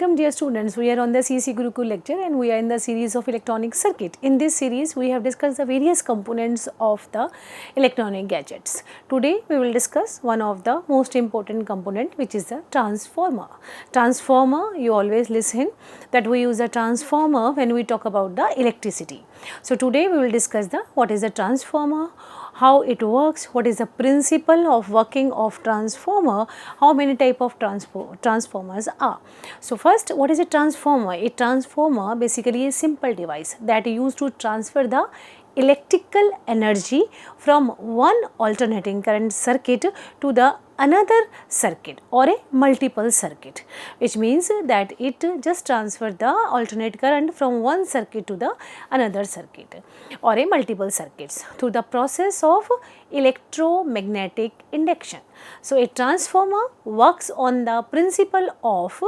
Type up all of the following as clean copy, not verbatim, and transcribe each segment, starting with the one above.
Welcome dear students, we are on the CEC Gurukul lecture and we are in the series of electronic circuit. In this series we have discussed the various components of the electronic gadgets. Today we will discuss one of the most important component, which is the transformer. Transformer, you always listen that we use a transformer when we talk about the electricity. So today we will discuss the what is a transformer, how it works, what is the principle of working of transformer, how many type of transformers are. So first, what is a transformer? A transformer basically a simple device that is used to transfer the electrical energy from one alternating current circuit to the another circuit or a multiple circuit, which means that it just transfer the alternate current from one circuit to the another circuit or a multiple circuits through the process of electromagnetic induction. So a transformer works on the principle of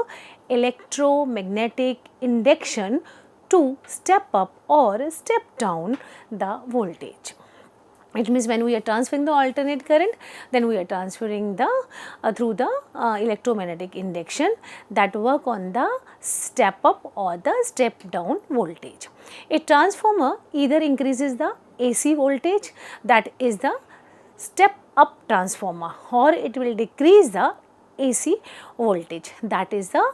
electromagnetic induction to step up or step down the voltage. It means when we are transferring the alternate current, then we are transferring the through the electromagnetic induction that work on the step up or the step down voltage. A transformer either increases the AC voltage, that is the step up transformer, or it will decrease the AC voltage, that is the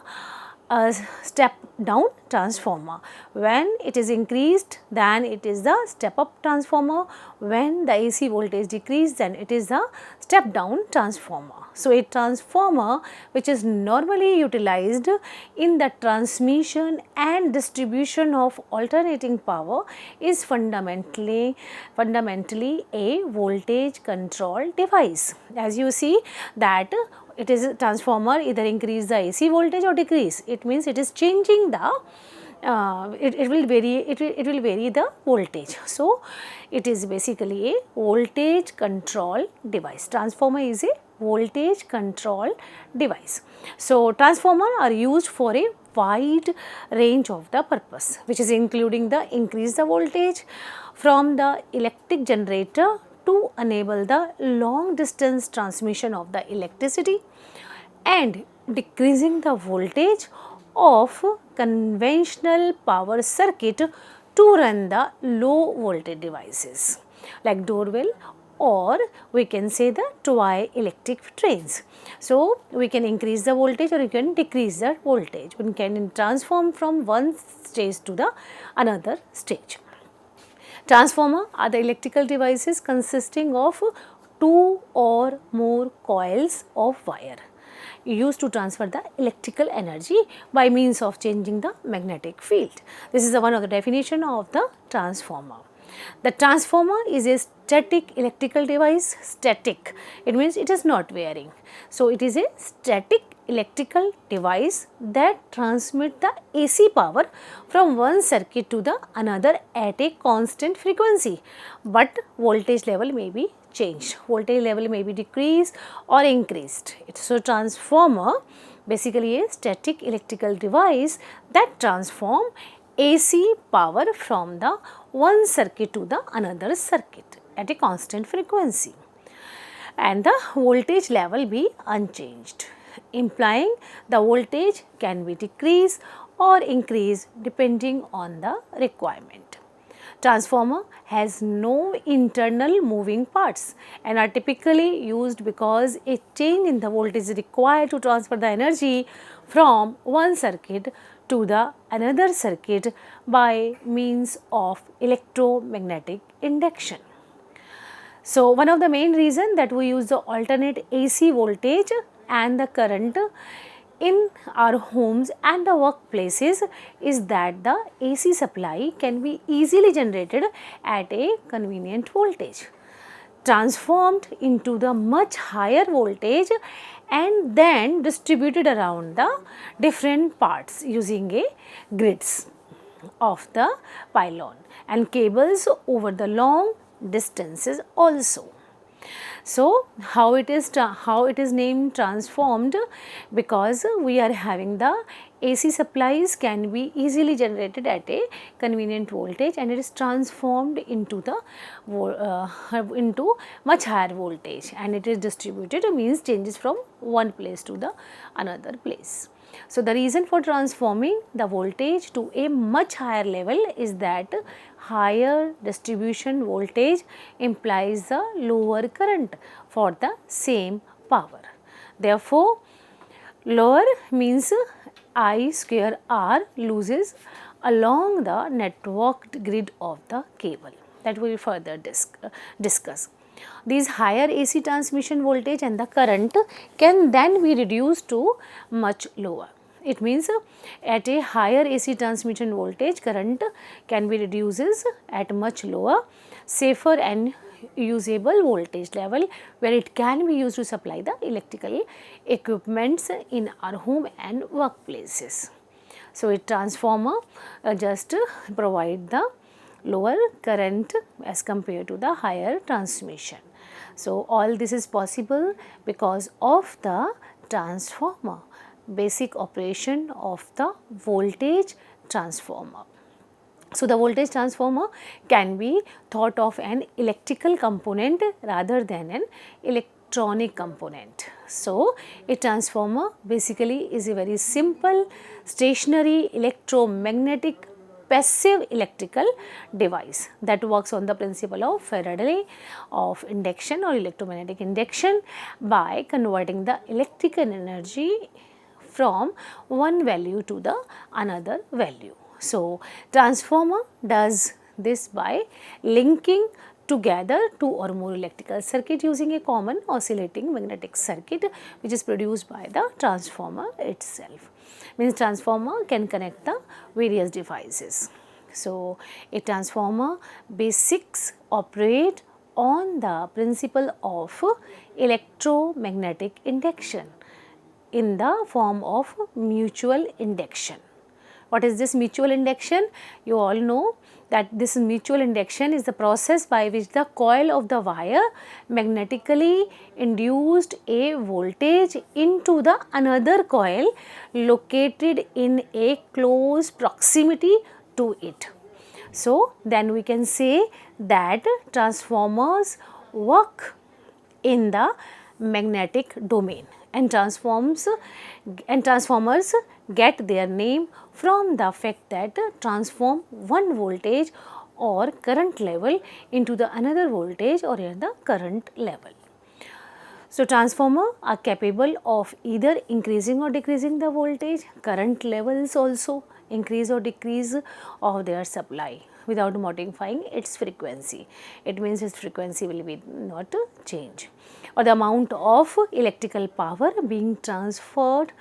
step down transformer. When it is increased, then it is the step up transformer. When the AC voltage decreased, then it is the step down transformer. So a transformer which is normally utilized in the transmission and distribution of alternating power is fundamentally a voltage control device. As you see that it is a transformer either increase the AC voltage or decrease. It means it is changing the it will vary the voltage. So it is basically a voltage control device. Transformer is a voltage control device. So transformer are used for a wide range of the purpose, which is including the increase the voltage from the electric generator to enable the long distance transmission of the electricity and decreasing the voltage of conventional power circuit to run the low voltage devices like doorbell, or we can say the toy electric trains. So we can increase the voltage or we can decrease the voltage. We can transform from one stage to the another stage. Transformer are the electrical devices consisting of two or more coils of wire used to transfer the electrical energy by means of changing the magnetic field. This is one of the definition of the transformer. The transformer is a static electrical device. Static, it means it is not varying. So it is a static electrical device that transmit the AC power from one circuit to the another at a constant frequency, but voltage level may be changed. Voltage level may be decreased or increased. So transformer basically a static electrical device that transform AC power from the one circuit to the another circuit at a constant frequency, and the voltage level be unchanged, implying the voltage can be decreased or increased depending on the requirement. Transformer has no internal moving parts and are typically used because a change in the voltage is required to transfer the energy from one circuit to the another circuit by means of electromagnetic induction. So one of the main reason that we use the alternate AC voltage and the current in our homes and the workplaces is that the AC supply can be easily generated at a convenient voltage, transformed into the much higher voltage and then distributed around the different parts using a grids of the pylon and cables over the long distances also. So how it is named transformed? Because we are having the AC supplies can be easily generated at a convenient voltage and it is transformed into the into much higher voltage and it is distributed, means changes from one place to the another place. So, the reason for transforming the voltage to a much higher level is that higher distribution voltage implies a lower current for the same power. Therefore, lower means I square R loses along the networked grid of the cable, that we will further discuss. These higher AC transmission voltage and the current can then be reduced to much lower. It means at a higher AC transmission voltage, current can be reduces at much lower, safer and usable voltage level, where it can be used to supply the electrical equipments in our home and workplaces. So, a transformer just provide the lower current as compared to the higher transmission. So, all this is possible because of the transformer, basic operation of the voltage transformer. So, the voltage transformer can be thought of an electrical component rather than an electronic component. So, a transformer basically is a very simple stationary electromagnetic passive electrical device that works on the principle of Faraday of induction or electromagnetic induction by converting the electrical energy from one value to the another value. So, transformer does this by linking together two or more electrical circuit using a common oscillating magnetic circuit which is produced by the transformer itself. Means transformer can connect the various devices. So, a transformer basics operate on the principle of electromagnetic induction in the form of mutual induction. What is this mutual induction? You all know that this mutual induction is the process by which the coil of the wire magnetically induced a voltage into the another coil located in a close proximity to it. So, then we can say that transformers work in the magnetic domain and transformers get their name from the fact that transform one voltage or current level into the another voltage or the current level. So, transformer are capable of either increasing or decreasing the voltage, current levels also increase or decrease of their supply without modifying its frequency. It means its frequency will be not change, or the amount of electrical power being transferred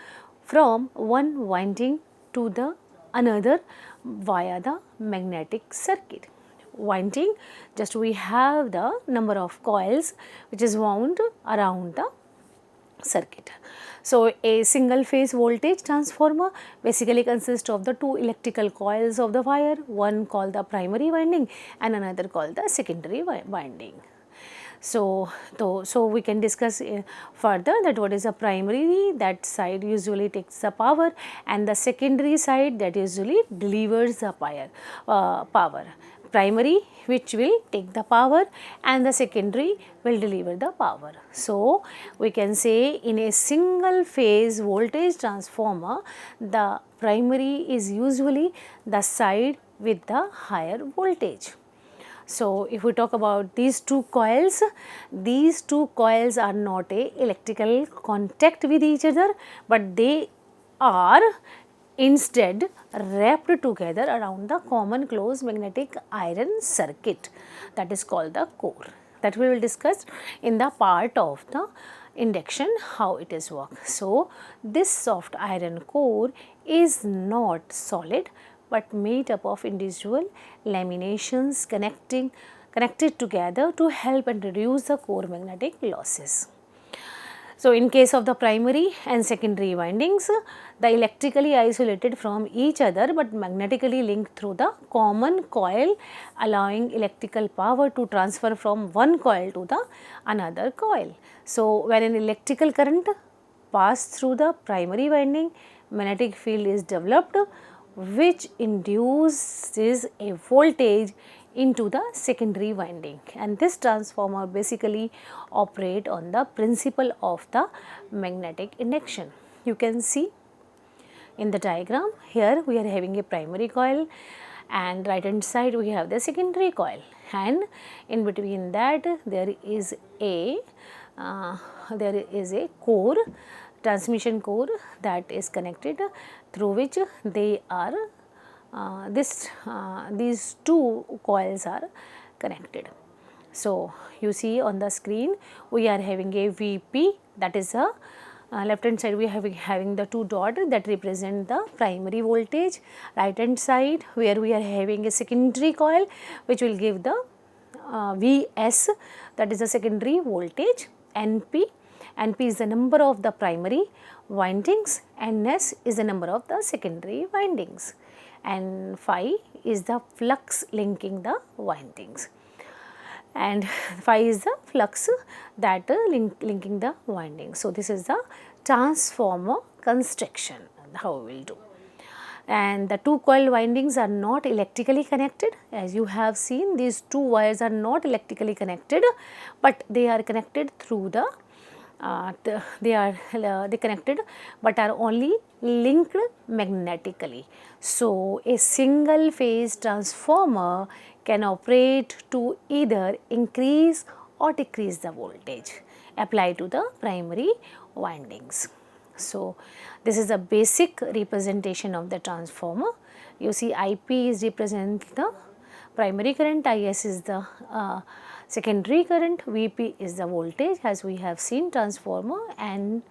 from one winding to the another via the magnetic circuit. Winding, just we have the number of coils which is wound around the circuit. So, a single phase voltage transformer basically consists of the two electrical coils of the wire, one called the primary winding and another called the secondary winding. So, we can discuss further that what is a primary, that side usually takes the power, and the secondary side that usually delivers the power. Primary which will take the power and the secondary will deliver the power. So, we can say in a single phase voltage transformer, the primary is usually the side with the higher voltage. So, if we talk about these two coils are not a electrical contact with each other, but they are instead wrapped together around the common closed magnetic iron circuit, that is called the core, that we will discuss in the part of the induction how it is work. So, this soft iron core is not solid but made up of individual laminations connected together to help and reduce the core magnetic losses. So, in case of the primary and secondary windings, the electrically isolated from each other but magnetically linked through the common coil, allowing electrical power to transfer from one coil to the another coil. So, when an electrical current passes through the primary winding, magnetic field is developed which induces a voltage into the secondary winding, and this transformer basically operate on the principle of the magnetic induction. You can see in the diagram. Here we are having a primary coil, and right hand side we have the secondary coil, and in between that there is a core, transmission core, that is connected, through which they are these two coils are connected. So you see on the screen we are having a VP, that is a left hand side we are having the two dots that represent the primary voltage. Right hand side where we are having a secondary coil which will give the Vs, that is the secondary voltage. NP is the number of the primary windings, and Ns is the number of the secondary windings, and phi is the flux linking the windings, and phi is the flux that linking the windings. So this is the transformer construction, how we will do. And the two coil windings are not electrically connected, as you have seen these two wires are not electrically connected, but they are connected through the they connected but are only linked magnetically. So a single phase transformer can operate to either increase or decrease the voltage applied to the primary windings. So this is a basic representation of the transformer. You see IP is represent the primary current, IS is the secondary current, VP is the voltage, as we have seen transformer, and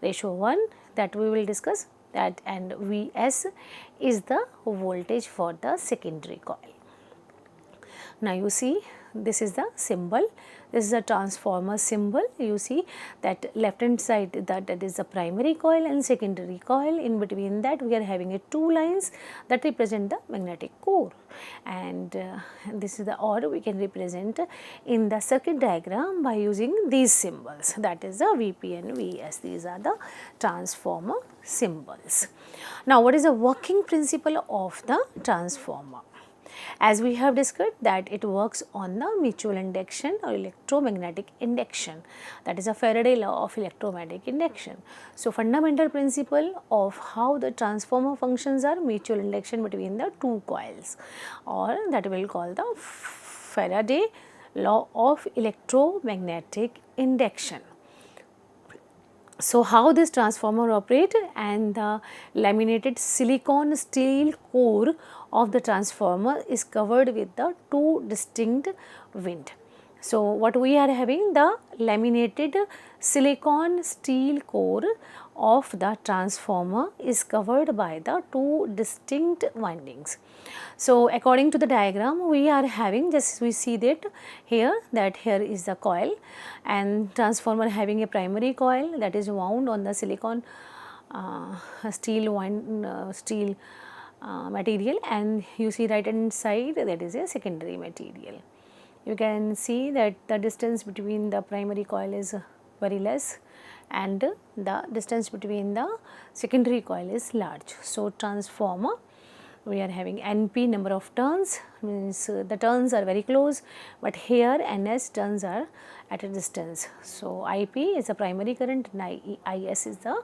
ratio 1 that we will discuss that, and Vs is the voltage for the secondary coil. Now you see this is the symbol, this is a transformer symbol. You see that left hand side that is the primary coil and secondary coil, in between that we are having a two lines that represent the magnetic core, and this is the, or we can represent in the circuit diagram by using these symbols, that is the Vp and Vs. These are the transformer symbols. Now what is the working principle of the transformer? As we have discussed that it works on the mutual induction or electromagnetic induction, that is a Faraday law of electromagnetic induction. So fundamental principle of how the transformer functions are mutual induction between the two coils, or that we will call the Faraday law of electromagnetic induction. So how this transformer operate, and the laminated silicon steel core of the transformer is covered with the two distinct wind. So what we are having, the laminated silicon steel core of the transformer is covered by the two distinct windings. So according to the diagram we are having, just we see that here is the coil, and transformer having a primary coil that is wound on the silicon steel material, and you see right hand side that is a secondary material. You can see that the distance between the primary coil is very less, and the distance between the secondary coil is large. So transformer, we are having NP, number of turns, means the turns are very close, but here NS, turns are at a distance. So IP is the primary current and IS is the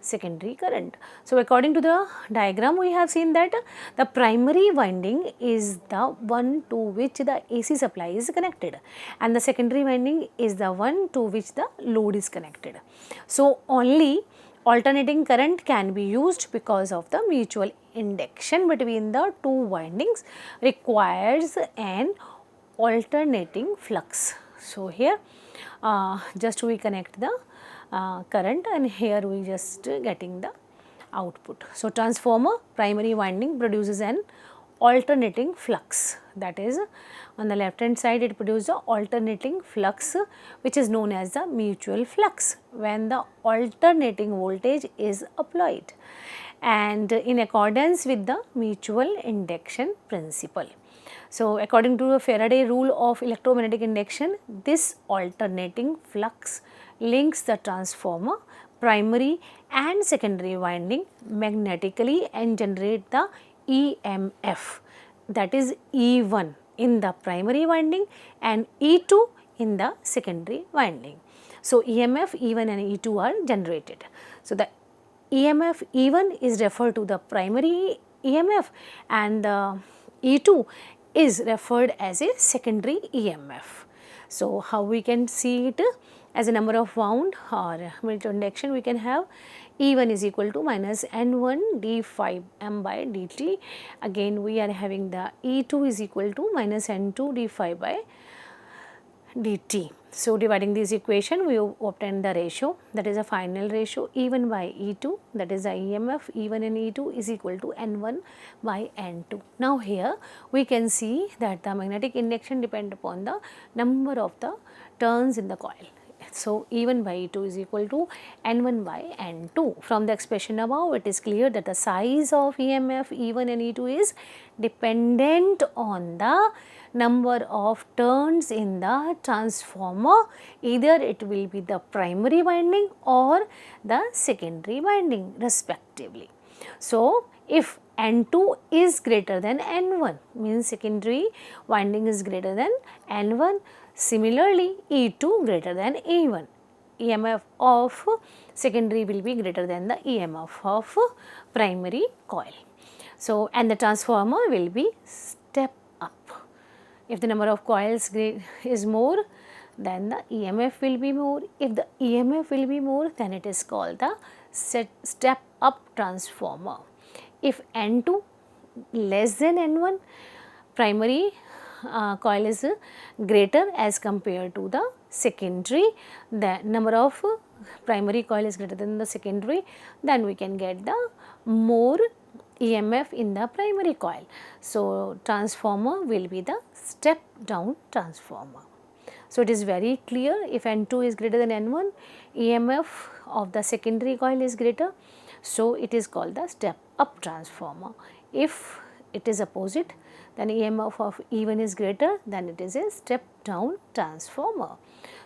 secondary current. So according to the diagram we have seen that the primary winding is the one to which the AC supply is connected, and the secondary winding is the one to which the load is connected. So only alternating current can be used because of the mutual induction between the two windings requires an alternating flux. So here just we connect the current, and here we just getting the output. So transformer primary winding produces an alternating flux, that is on the left hand side it produces the alternating flux which is known as the mutual flux when the alternating voltage is applied, and in accordance with the mutual induction principle. So according to the Faraday rule of electromagnetic induction, this alternating flux links the transformer primary and secondary winding magnetically and generate the EMF, that is E1 in the primary winding and E2 in the secondary winding. So EMF, E1 and E2 are generated. So the EMF E1 is referred to the primary EMF and the E2 is referred as a secondary EMF. So, how we can see it as a number of wound or military induction, we can have E1 is equal to minus N1 d phi m by dt. Again we are having the E2 is equal to minus N2 d phi by dt. So, dividing this equation we obtain the ratio, that is a final ratio E1 by E2, that is the EMF E1 and E2 is equal to N1 by N2. Now, here we can see that the magnetic induction depend upon the number of the turns in the coil. So, E1 by E2 is equal to N1 by N2. From the expression above, it is clear that the size of EMF E1 and E2 is dependent on the number of turns in the transformer. Either it will be the primary winding or the secondary winding respectively. So, if N2 is greater than N1, means secondary winding is greater than N1. Similarly, E2 greater than E1, EMF of secondary will be greater than the EMF of primary coil. So, and the transformer will be step up. If the number of coils is more, then the EMF will be more. If the EMF will be more, then it is called the step up transformer. If N2 less than N1, primary coil is greater as compared to the secondary, the number of primary coil is greater than the secondary, then we can get the more EMF in the primary coil. So, transformer will be the step down transformer. So, it is very clear, if N2 is greater than N1, EMF of the secondary coil is greater. So, it is called the step up transformer. If it is opposite, then EMF of E1 is greater, then it is a step down transformer.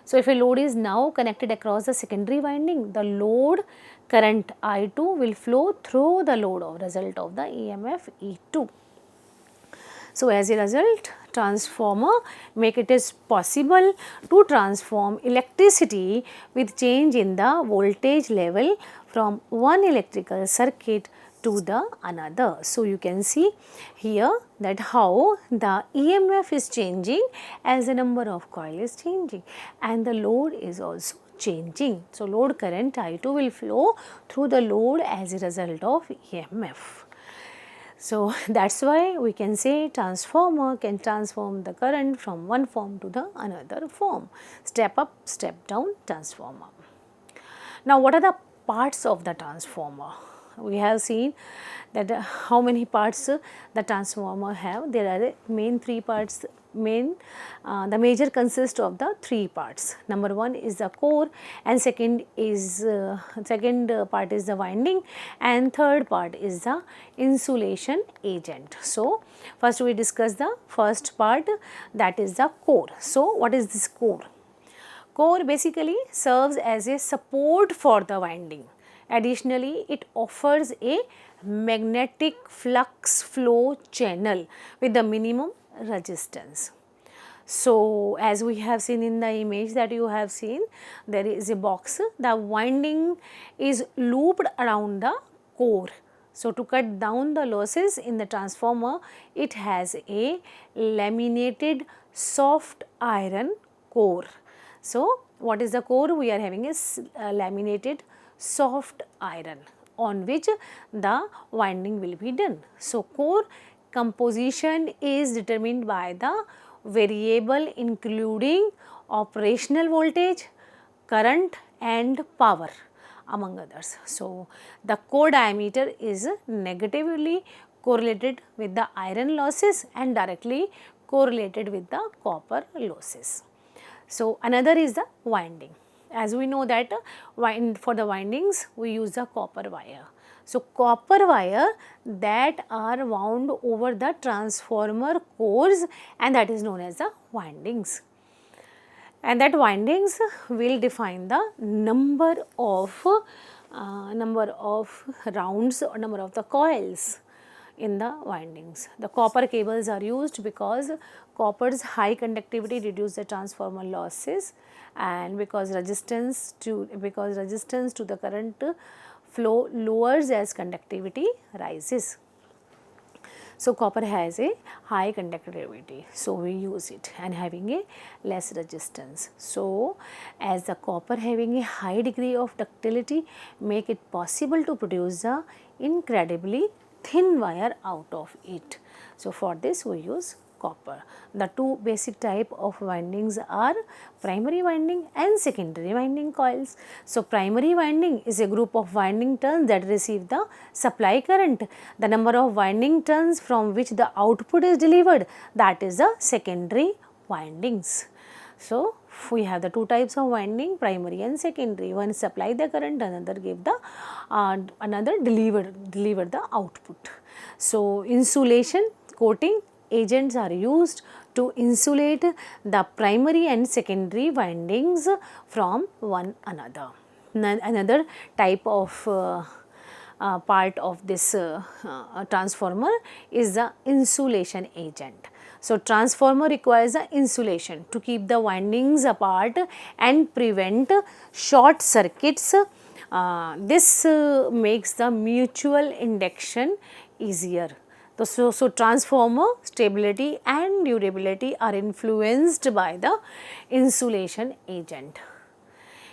So, if a load is now connected across the secondary winding, the load current I2 will flow through the load of result of the EMF E2. So, as a result, transformer make it is possible to transform electricity with change in the voltage level from one electrical circuit to the another. So, you can see here that how the EMF is changing as the number of coil is changing and the load is also changing. So, load current I2 will flow through the load as a result of EMF. So, that is why we can say transformer can transform the current from one form to the another form, step up, step down transformer. Now, what are the parts of the transformer? We have seen that how many parts the transformer have. There are main three parts. The major consists of the three parts. Number one is the core, and second part is the winding, and third part is the insulation agent. So, first we discuss the first part, that is the core. So, what is this core? Core basically serves as a support for the winding. Additionally, it offers a magnetic flux flow channel with the minimum resistance. So, as we have seen in the image that you have seen, there is a box, the winding is looped around the core. So, to cut down the losses in the transformer, it has a laminated soft iron core. So, what is the core? We are having a laminated soft iron on which the winding will be done. So, core composition is determined by the variable including operational voltage, current and power among others. So, the core diameter is negatively correlated with the iron losses and directly correlated with the copper losses. So, another is the winding. As we know that for the windings we use the copper wire. So, copper wire that are wound over the transformer cores, and that is known as the windings. And that windings will define the number of rounds or number of the coils in the windings. The copper cables are used because copper's high conductivity reduces the transformer losses, and because resistance to the current flow lowers as conductivity rises. So copper has a high conductivity, so we use it, and having a less resistance. So as the copper having a high degree of ductility make it possible to produce a incredibly thin wire out of it. So for this we use copper. The two basic type of windings are primary winding and secondary winding coils. So primary winding is a group of winding turns that receive the supply current. The number of winding turns from which the output is delivered, that is the secondary windings. So we have the two types of winding, primary and secondary. One supply the current, another give the another deliver the output. So insulation coating agents are used to insulate the primary and secondary windings from one another. Another type of part of this transformer is the insulation agent. So transformer requires the insulation to keep the windings apart and prevent short circuits. This makes the mutual induction easier. So transformer stability and durability are influenced by the insulation agent.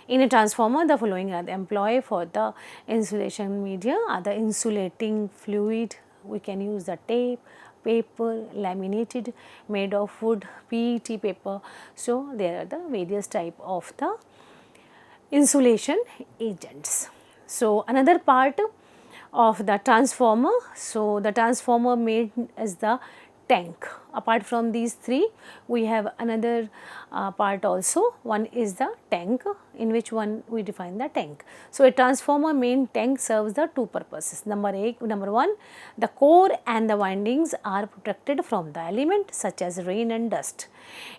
In a transformer, the following are employed for the insulation media are the insulating fluid. We can use the tape, paper, laminated, made of wood, PET paper. So there are the various type of the insulation agents. So another part of the transformer. So the transformer made as the tank. Apart from these three, we have another part also. One is the tank, in which one we define the tank. So a transformer main tank serves the two purposes. Number one, the core and the windings are protected from the element such as rain and dust.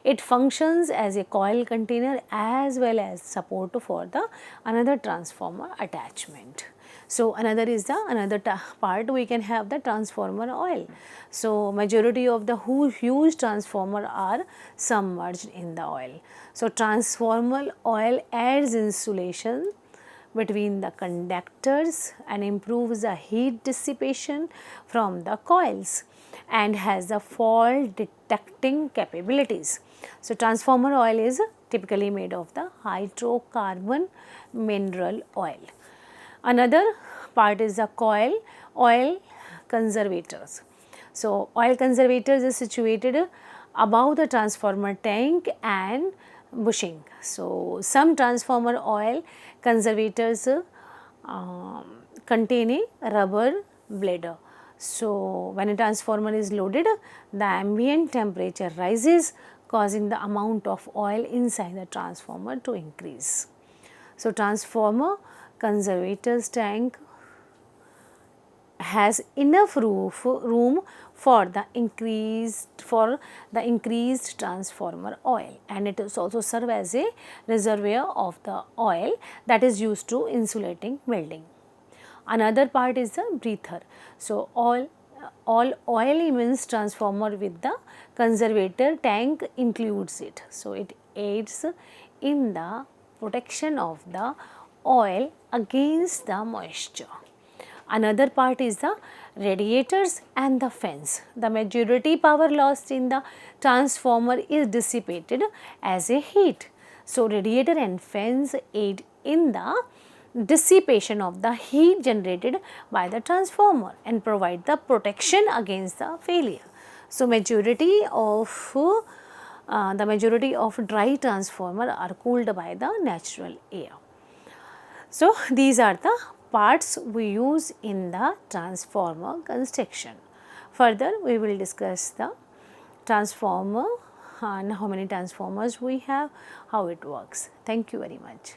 It functions as a coil container as well as support for the another transformer attachment. So another is the part we can have the transformer oil. So majority of the huge transformer are submerged in the oil. So transformer oil adds insulation between the conductors and improves the heat dissipation from the coils and has the fault detecting capabilities. So transformer oil is typically made of the hydrocarbon mineral oil. Another part is the oil conservators. So oil conservators is situated above the transformer tank and bushing. So some transformer oil conservators contain a rubber bladder. So when a transformer is loaded, the ambient temperature rises, causing the amount of oil inside the transformer to increase. So transformer conservator's tank has enough room for the increased transformer oil, and it is also serve as a reservoir of the oil that is used to insulating building. Another part is the breather. So all oil immense transformer with the conservator tank includes it. So it aids in the protection of the oil against the moisture. Another part is the radiators and the fans. The majority power lost in the transformer is dissipated as a heat. So radiator and fans aid in the dissipation of the heat generated by the transformer and provide the protection against the failure. So majority of dry transformer are cooled by the natural air. So these are the parts we use in the transformer construction. Further, we will discuss the transformer and how many transformers we have, how it works. Thank you very much.